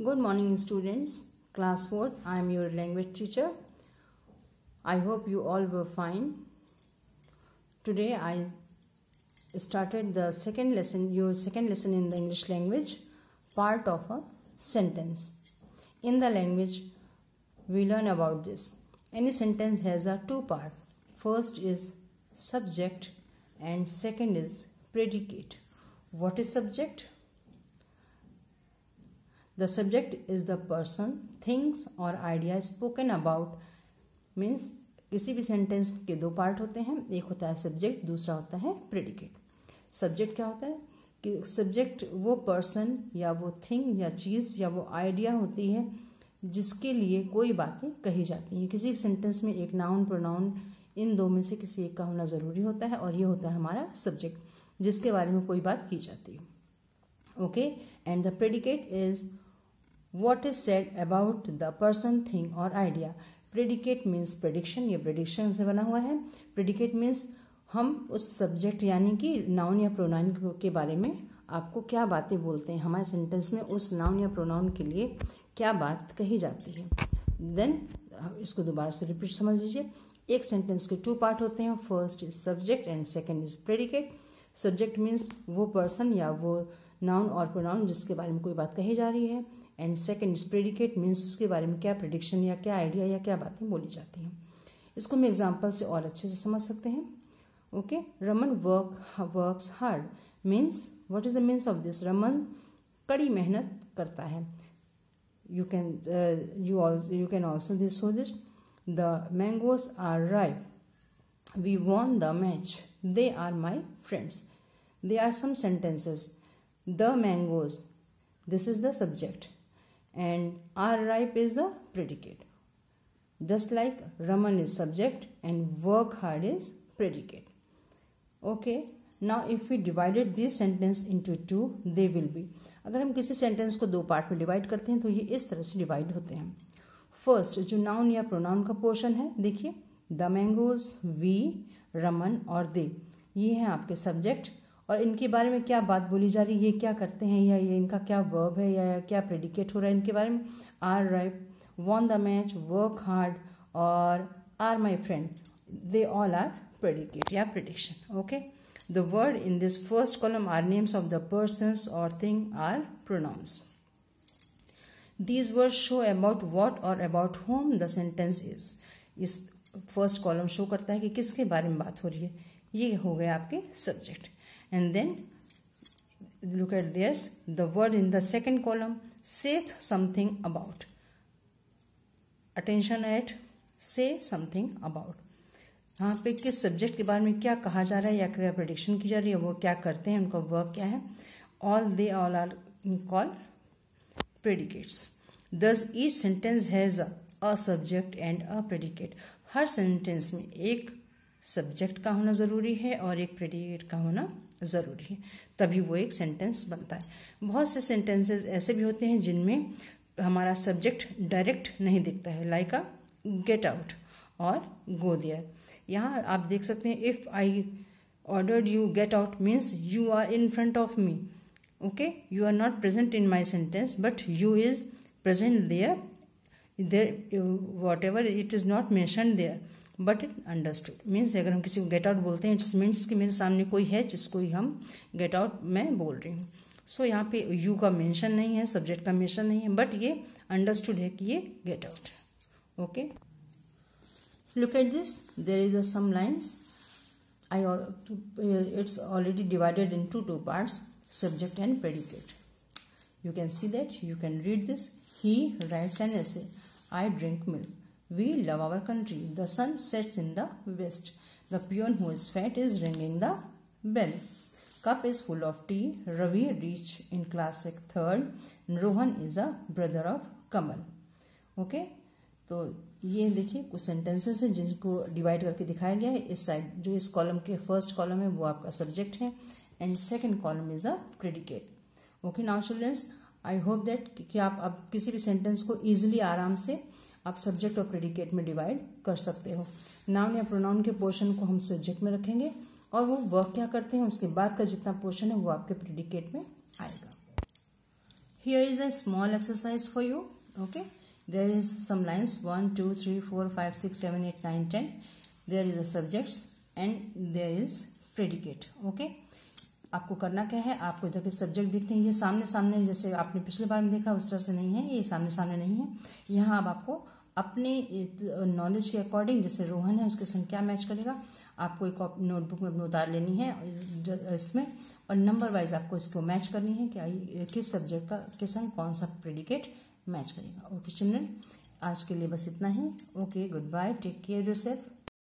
Good morning, students. Class 4th, I am your language teacher. I hope you all were fine. Today I started the second lesson, your second lesson in the English language, part of a sentence. In the language, we learn about this. Any sentence has a two part. First is subject and second is predicate. What is subject? The subject is the person, things और idea spoken about. Means किसी भी sentence के दो part होते हैं, एक होता है सब्जेक्ट, दूसरा होता है प्रेडिकेट. सब्जेक्ट क्या होता है कि सब्जेक्ट वो पर्सन या वो थिंग या चीज़ या वो आइडिया होती है जिसके लिए कोई बातें कही जाती हैं. किसी भी सेंटेंस में एक नाउन प्रोनाउन इन दो में से किसी एक का होना ज़रूरी होता है और ये होता है हमारा सब्जेक्ट जिसके बारे में कोई बात की जाती है. Okay, and the predicate is what is said about the person, thing और idea. Predicate means prediction, ये prediction से बना हुआ है. Predicate means हम उस subject यानी कि noun या pronoun के बारे में आपको क्या बातें बोलते हैं, हमारे sentence में उस noun या pronoun के लिए क्या बात कही जाती है. Then इसको दोबारा से repeat समझ लीजिए. एक sentence के two part होते हैं. First is subject and second is predicate. Subject means वो person या वो noun और pronoun जिसके बारे में कोई बात कही जा रही है. And second is predicate means उसके बारे में क्या प्रेडिक्शन या क्या आइडिया या क्या बातें बोली जाती हैं. इसको हम एग्जाम्पल से और अच्छे से समझ सकते हैं. Okay, Raman works hard means what is the means of this. Raman कड़ी मेहनत करता है. You can also this so this. The mangoes are ripe. We won the match. They are my friends. They are some sentences. The mangoes, this is the subject and are ripe is the predicate. Just like Raman is subject and work hard is predicate. Okay, now if we divided this sentence into two, they will be. अगर हम किसी sentence को दो part में divide करते हैं तो ये इस तरह से डिवाइड होते हैं. फर्स्ट जो नाउन या प्रोनाउन का पोर्शन है, देखिए द मैंगोज, वी, रमन और दे, ये हैं आपके सब्जेक्ट और इनके बारे में क्या बात बोली जा रही है, ये क्या करते हैं या ये इनका क्या वर्ब है या क्या प्रेडिकेट हो रहा है इनके बारे में. Are ripe, won the match, work hard और are my friend, they all are predicate या prediction. Okay, the word in this first column are names of the persons और thing are pronoun. These word show about what और about whom the sentence is. इस first column show करता है कि किसके बारे में बात हो रही है. ये हो गए आपके subject. And then look at this, the word in the second column saith something about. Attention at say something about. यहाँ पे किस सब्जेक्ट के बारे में क्या कहा जा रहा है या क्या प्रेडिक्शन की जा रही है, वो क्या करते हैं, उनका वर्क क्या है. they all are called predicates. Thus each sentence has a subject and a predicate. Her sentence में एक सब्जेक्ट का होना ज़रूरी है और एक प्रेडिकेट का होना ज़रूरी है, तभी वो एक सेंटेंस बनता है. बहुत से सेंटेंसेस ऐसे भी होते हैं जिनमें हमारा सब्जेक्ट डायरेक्ट नहीं दिखता है, लाइक अ गेट आउट और गो देयर. यहाँ आप देख सकते हैं, if I ordered you get out means you are in front of me. Okay, you are not present in my sentence but you is present there. Whatever it is not mentioned there but it understood. Means अगर हम किसी को get out बोलते हैं, it's means कि मेरे सामने कोई है जिसको ही हम गेट आउट मैं बोल रही हूँ. सो यहाँ पे यू का मेंशन नहीं है, सब्जेक्ट का मेंशन नहीं है, बट ये अंडरस्टूड है कि ये गेट आउट है. Okay, look at this, there is a some lines. It's already divided in two parts, subject and predicate. You can see that, you can read this. He writes an essay. I drink milk. We love our country. The sun sets in the west. The peon who is fat is ringing the bell. Cup is full of tea. Ravi reached in class 3rd. Rohan is a brother of Kamal. Okay? तो ये देखिए कुछ sentences हैं जिनको divide करके दिखाया गया है. इस साइड जो इस कॉलम के फर्स्ट कॉलम है वो आपका सब्जेक्ट है and second column is a predicate. Okay, now childrens, I hope that कि आप अब किसी भी सेंटेंस को ईजिली आराम से आप सब्जेक्ट और प्रेडिकेट में डिवाइड कर सकते हो. नाउन या प्रोनाउन के पोर्शन को हम सब्जेक्ट में रखेंगे और वो वर्क क्या करते हैं उसके बाद का जितना पोर्शन है वो आपके प्रेडिकेट में आएगा. Here is a small exercise for you. Okay, there is some lines 1 2 3 4 5 6 7 8 9 10. There is a subjects and there is predicate. Okay, आपको करना क्या है, आपको इधर के सब्जेक्ट दिखते हैं, ये सामने सामने जैसे आपने पिछले बार में देखा उस तरह से नहीं है, ये सामने सामने नहीं है। यहाँ अब आपको अपने नॉलेज के अकॉर्डिंग, जैसे रोहन है उसके संग क्या मैच करेगा, आपको एक नोटबुक में अपने उतार लेनी है इसमें, और नंबर वाइज आपको इसको मैच करनी है कि किस सब्जेक्ट का के संग कौन सा प्रेडिकेट मैच करेगा। ओके चिल्ड्रन, आज के लिए बस इतना ही। Okay, good bye, take care yourself.